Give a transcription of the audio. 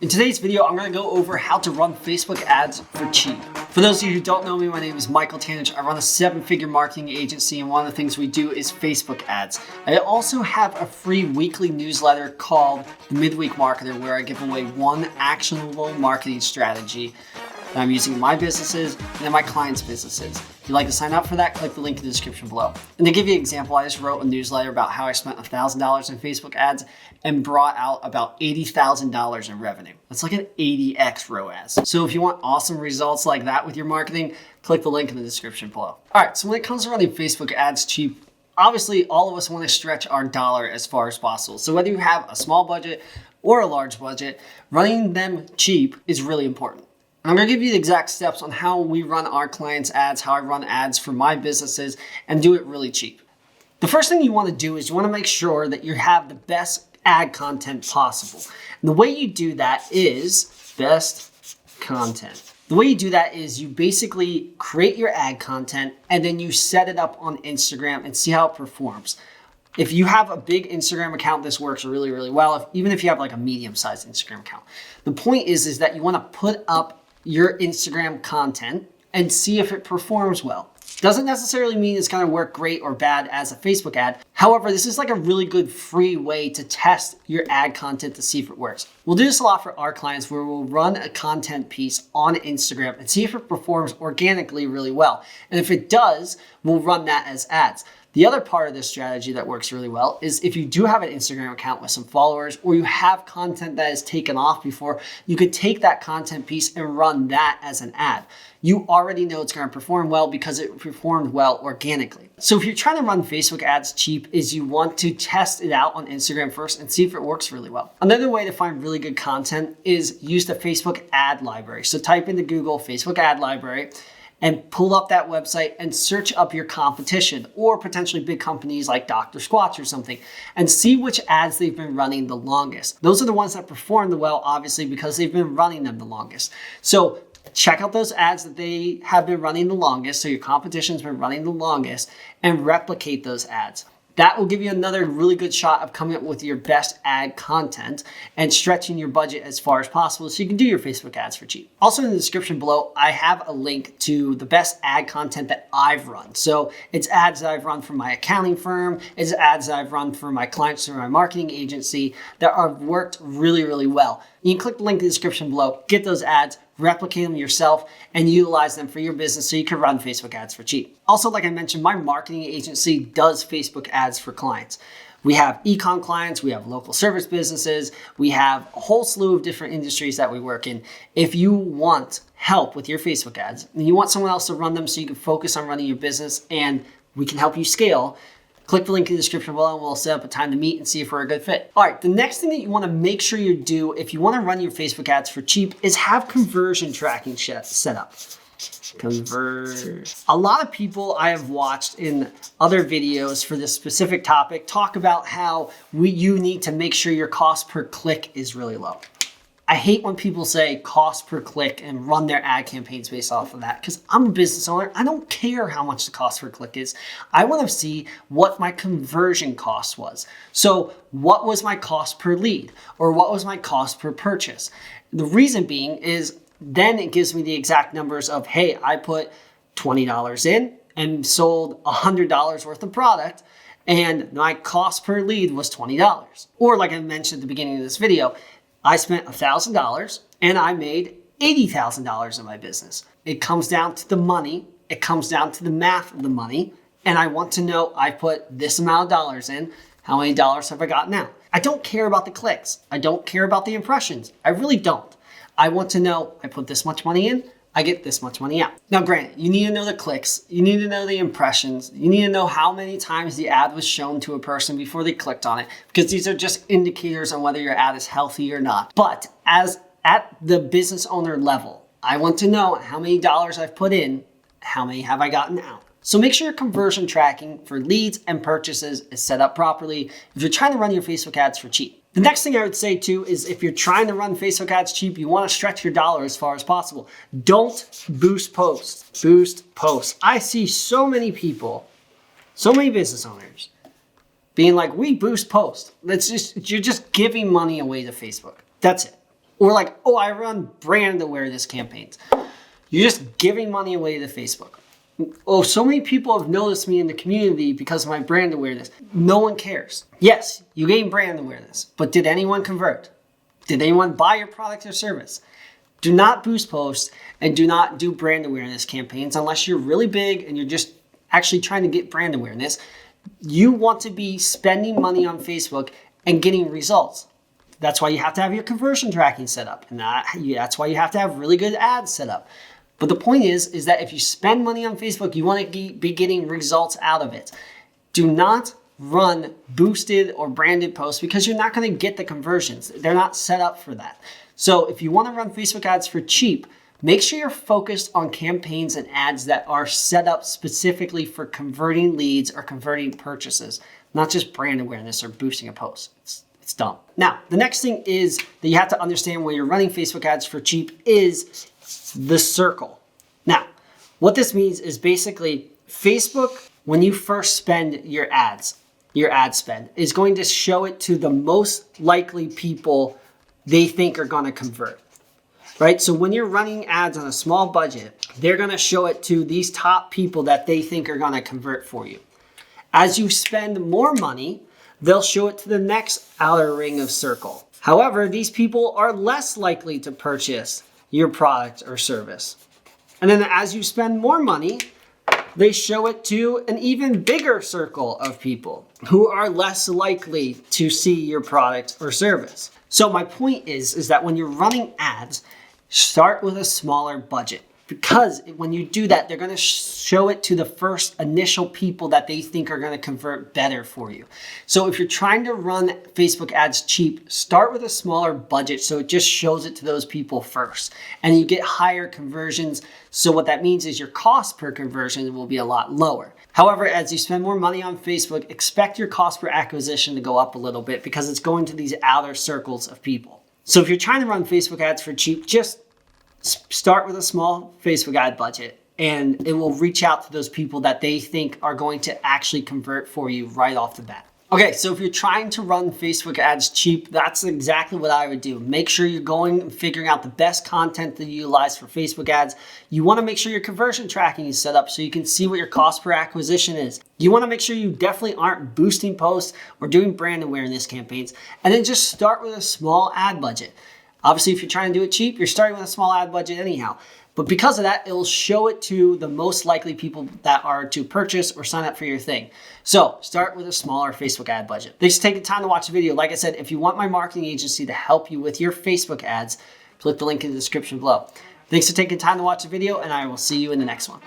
In today's video, I'm going to go over how to run Facebook ads for cheap. For those of you who don't know me, my name is Michael Tanich. I run a 7-figure marketing agency, and one of the things we do is Facebook ads. I also have a free weekly newsletter called The Midweek Marketer, where I give away one actionable marketing strategy that I'm using in my businesses and in my clients' businesses. If you'd like to sign up for that, click the link in the description below. And to give you an example, I just wrote a newsletter about how I spent $1,000 in Facebook ads and brought out about $80,000 in revenue. That's like an 80x ROAS. So if you want awesome results like that with your marketing, click the link in the description below. All right, so when it comes to running Facebook ads cheap, obviously all of us want to stretch our dollar as far as possible. So whether you have a small budget or a large budget, running them cheap is really important. I'm going to give you the exact steps on how we run our clients' ads, how I run ads for my businesses, and do it really cheap. The first thing you want to do is you want to make sure that you have the best ad content possible. And the way you do that is best content. The way you do that is you basically create your ad content and then you set it up on Instagram and see how it performs. If you have a big Instagram account, this works really, really well. Even if you have like a medium-sized Instagram account. The point is that you want to put up your Instagram content and see if it performs well. Doesn't necessarily mean it's going to work great or bad as a Facebook ad. However, this is like a really good free way to test your ad content to see if it works. We'll do this a lot for our clients where we'll run a content piece on Instagram and see if it performs organically really well. And if it does, we'll run that as ads. The other part of this strategy that works really well is if you do have an Instagram account with some followers or you have content that has taken off before, you could take that content piece and run that as an ad. You already know it's going to perform well because it performed well organically. So if you're trying to run Facebook ads cheap is you want to test it out on Instagram first and see if it works really well. Another way to find really good content is use the Facebook ad library. So type into Google Facebook ad library and pull up that website and search up your competition or potentially big companies like Dr. Squatch or something and see which ads they've been running the longest. Those are the ones that perform the well, obviously, because they've been running them the longest. So check out those ads that they have been running the longest, so your competition's been running the longest, and replicate those ads. That will give you another really good shot of coming up with your best ad content and stretching your budget as far as possible so you can do your Facebook ads for cheap. Also in the description below, I have a link to the best ad content that I've run. So it's ads that I've run for my accounting firm, it's ads that I've run for my clients through my marketing agency that have worked really, really well. You can click the link in the description below, get those ads, replicate them yourself, and utilize them for your business so you can run Facebook ads for cheap. Also, like I mentioned, my marketing agency does Facebook ads for clients. We have e-com clients, we have local service businesses, we have a whole slew of different industries that we work in. If you want help with your Facebook ads and you want someone else to run them so you can focus on running your business and we can help you scale, click the link in the description below and we'll set up a time to meet and see if we're a good fit. All right, the next thing that you want to make sure you do if you want to run your Facebook ads for cheap is have conversion tracking set up. A lot of people I have watched in other videos for this specific topic talk about how you need to make sure your cost per click is really low. I hate when people say cost per click and run their ad campaigns based off of that because I'm a business owner. I don't care how much the cost per click is. I want to see what my conversion cost was. So what was my cost per lead or what was my cost per purchase? The reason being is then it gives me the exact numbers of, hey, I put $20 in and sold $100 worth of product and my cost per lead was $20. Or like I mentioned at the beginning of this video, I spent $1,000 and I made $80,000 in my business. It comes down to the money. It comes down to the math of the money. And I want to know I put this amount of dollars in. How many dollars have I got now? I don't care about the clicks. I don't care about the impressions. I really don't. I want to know I put this much money in. I get this much money out. Now, granted, you need to know the clicks. You need to know the impressions. You need to know how many times the ad was shown to a person before they clicked on it, because these are just indicators on whether your ad is healthy or not. But as at the business owner level, I want to know how many dollars I've put in, how many have I gotten out. So make sure your conversion tracking for leads and purchases is set up properly if you're trying to run your Facebook ads for cheap. The next thing I would say too is if you're trying to run Facebook ads cheap, you want to stretch your dollar as far as possible. Don't boost posts. Boost posts. I see so many people, so many business owners being like, we boost posts. You're just giving money away to Facebook. That's it. Or like, oh, I run brand awareness campaigns. You're just giving money away to Facebook. Oh, so many people have noticed me in the community because of my brand awareness. No one cares. Yes, you gain brand awareness, but did anyone convert? Did anyone buy your product or service? Do not boost posts and do not do brand awareness campaigns unless you're really big and you're just actually trying to get brand awareness. You want to be spending money on Facebook and getting results. That's why you have to have your conversion tracking set up. And that's why you have to have really good ads set up. But the point is that if you spend money on Facebook, you want to be getting results out of it. Do not run boosted or branded posts because you're not going to get the conversions. They're not set up for that. So if you want to run Facebook ads for cheap, make sure you're focused on campaigns and ads that are set up specifically for converting leads or converting purchases, not just brand awareness or boosting a post. It's dumb. Now, the next thing is that you have to understand when you're running Facebook ads for cheap is the circle. Now, what this means is basically Facebook, when you first spend your ad spend, is going to show it to the most likely people they think are going to convert, right? So when you're running ads on a small budget, they're going to show it to these top people that they think are going to convert for you. As you spend more money, they'll show it to the next outer ring of circle. However, these people are less likely to purchase your product or service. And then as you spend more money, they show it to an even bigger circle of people who are less likely to see your product or service. So my point is that when you're running ads, start with a smaller budget. Because when you do that, they're going to show it to the first initial people that they think are going to convert better for you. So if you're trying to run Facebook ads cheap, start with a smaller budget so it just shows it to those people first. And you get higher conversions. So what that means is your cost per conversion will be a lot lower. However, as you spend more money on Facebook, expect your cost per acquisition to go up a little bit because it's going to these outer circles of people. So if you're trying to run Facebook ads for cheap, just start with a small Facebook ad budget and it will reach out to those people that they think are going to actually convert for you right off the bat. Okay, so if you're trying to run Facebook ads cheap, that's exactly what I would do. Make sure you're going and figuring out the best content to utilize for Facebook ads. You want to make sure your conversion tracking is set up so you can see what your cost per acquisition is. You want to make sure you definitely aren't boosting posts or doing brand awareness campaigns. And then just start with a small ad budget. Obviously, if you're trying to do it cheap, you're starting with a small ad budget anyhow. But because of that, it will show it to the most likely people that are to purchase or sign up for your thing. So start with a smaller Facebook ad budget. Thanks for taking time to watch the video. Like I said, if you want my marketing agency to help you with your Facebook ads, click the link in the description below. Thanks for taking time to watch the video, and I will see you in the next one.